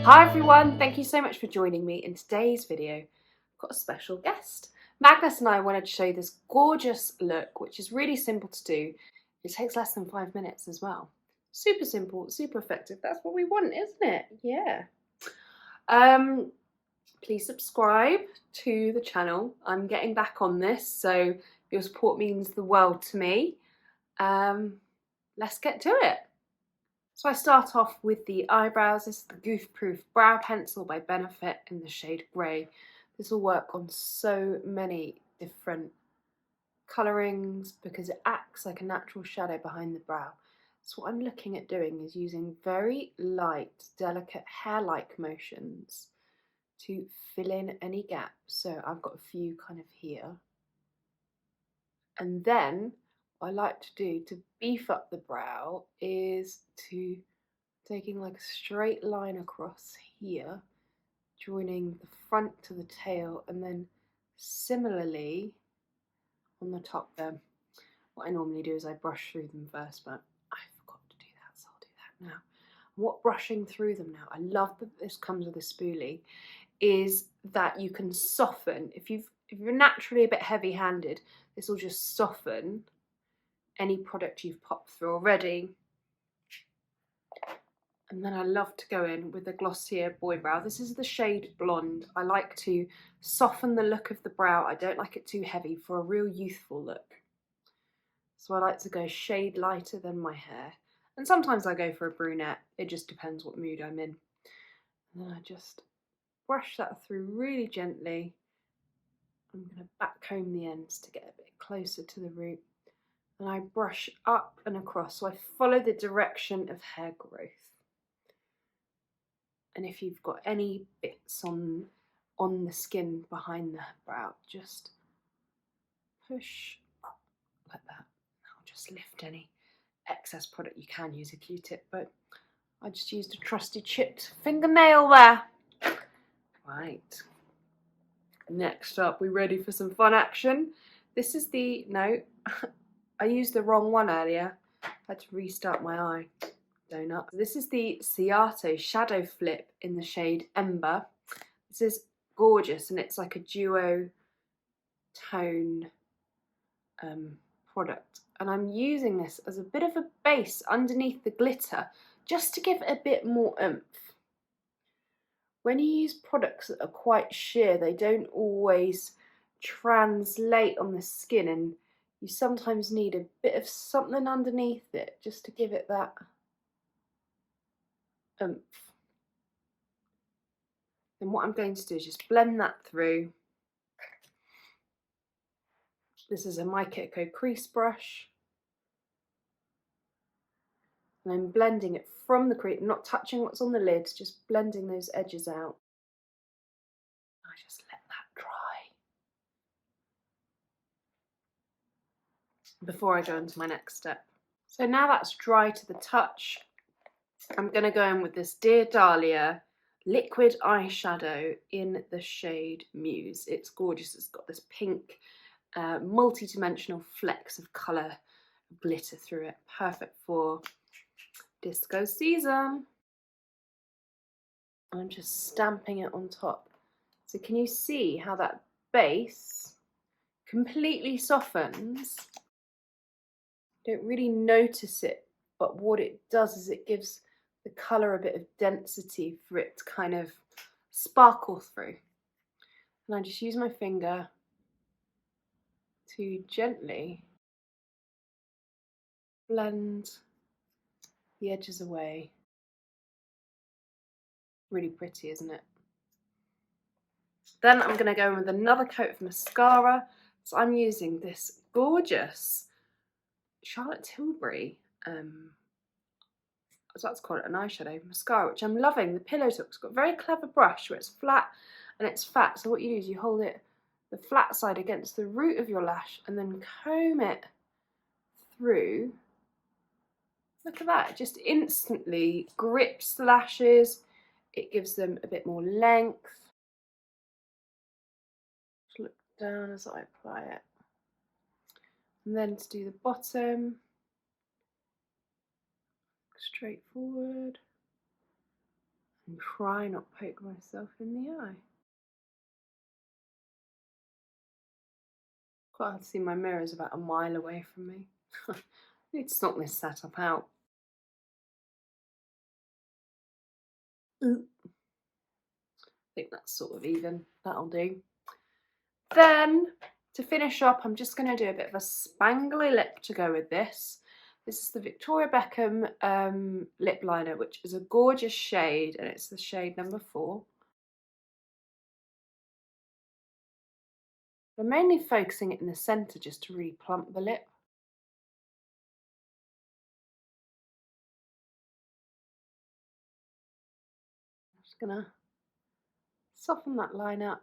Hi everyone, thank you so much for joining me in today's video. I've got a special guest. Magnus and I wanted to show you this gorgeous look, which is really simple to do. It takes less than 5 minutes as well. Super simple, super effective. That's what we want, isn't it? Yeah. Please subscribe to the channel. I'm getting back on this, so your support means the world to me. Let's get to it. So I start off with the eyebrows. This is the Goof Proof Brow Pencil by Benefit in the shade Grey. This will work on so many different colourings because it acts like a natural shadow behind the brow. So what I'm looking at doing is using very light, delicate hair-like motions to fill in any gaps. So I've got a few kind of here. And then what I like to do to beef up the brow is to taking like a straight line across here, joining the front to the tail, and then similarly on the top there. What I normally do is I brush through them first, but I forgot to do that, so I'll do that now. And what brushing through them now, I love that this comes with a spoolie, is that you can soften. If you're naturally a bit heavy-handed, this will just soften any product you've popped through already. And then I love to go in with the Glossier Boy Brow. This is the shade Blonde. I like to soften the look of the brow. I don't like it too heavy for a real youthful look. So I like to go shade lighter than my hair. And sometimes I go for a brunette. It just depends what mood I'm in. And then I just brush that through really gently. I'm going to back comb the ends to get a bit closer to the root. And I brush up and across. So I follow the direction of hair growth. And if you've got any bits on the skin behind the brow, just push up like that. I'll just lift any excess product. You can use a Q-tip, but I just used a trusty chipped fingernail there. Right. Next up, we ready for some fun action? This is the, no, I used the wrong one earlier. I had to restart my eye. Donut. This is the Ciate Shadow Flip in the shade Ember. This is gorgeous and it's like a duo tone product. And I'm using this as a bit of a base underneath the glitter just to give it a bit more oomph. When you use products that are quite sheer, they don't always translate on the skin and you sometimes need a bit of something underneath it just to give it that oomph. Then what I'm going to do is just blend that through. This is a My Kiko crease brush. And I'm blending it from the crease, not touching what's on the lid, just blending those edges out. I just let that dry before I go into my next step. So now that's dry to the touch, I'm going to go in with this Dear Dahlia liquid eyeshadow in the shade Muse. It's gorgeous. It's got this pink multi-dimensional flecks of colour glitter through it. Perfect for disco season. I'm just stamping it on top. So can you see how that base completely softens? Don't really notice it, but what it does is it gives the colour a bit of density for it to kind of sparkle through. And I just use my finger to gently blend the edges away. Really pretty, isn't it? Then I'm going to go in with another coat of mascara. So I'm using this gorgeous Charlotte Tilbury, I was about to call it an eyeshadow mascara, which I'm loving. The Pillow Talk's got a very clever brush where it's flat and it's fat. So what you do is you hold it, the flat side against the root of your lash and then comb it through. Look at that, it just instantly grips the lashes. It gives them a bit more length. Just look down as I apply it. And then to do the bottom, straight forward. and try not to poke myself in the eye. Quite hard to see, my mirror is about a mile away from me. I need to sort this setup out. I think that's sort of even. That'll do. Then, to finish up, I'm just going to do a bit of a spangly lip to go with this. This is the Victoria Beckham lip liner, which is a gorgeous shade, and it's the shade number 4. I'm mainly focusing it in the centre just to really plump the lip. I'm just going to soften that line up.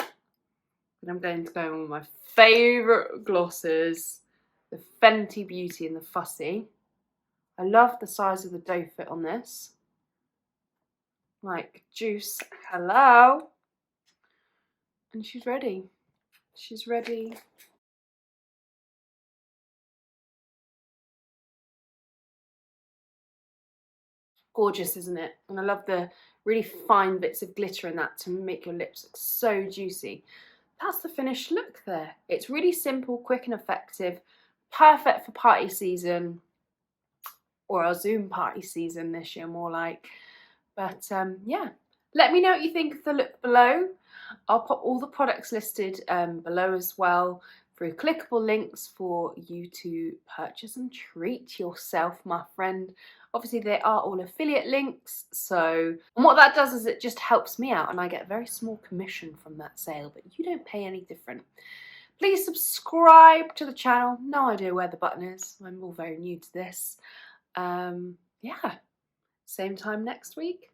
And I'm going to go on with my favourite glosses, the Fenty Beauty and the Fussy. I love the size of the doe foot on this. Like, juice, hello. And she's ready. She's ready. Gorgeous, isn't it? And I love the really fine bits of glitter in that to make your lips look so juicy. That's the finished look there. It's really simple, quick and effective. Perfect for party season, or our Zoom party season this year, more like. But yeah, let me know what you think of the look below. I'll put all the products listed below as well through clickable links for you to purchase and treat yourself, my friend. Obviously, they are all affiliate links, so and what that does is it just helps me out, and I get a very small commission from that sale, but you don't pay any different. Please subscribe to the channel. No idea where the button is. I'm all very new to this. Yeah, same time next week.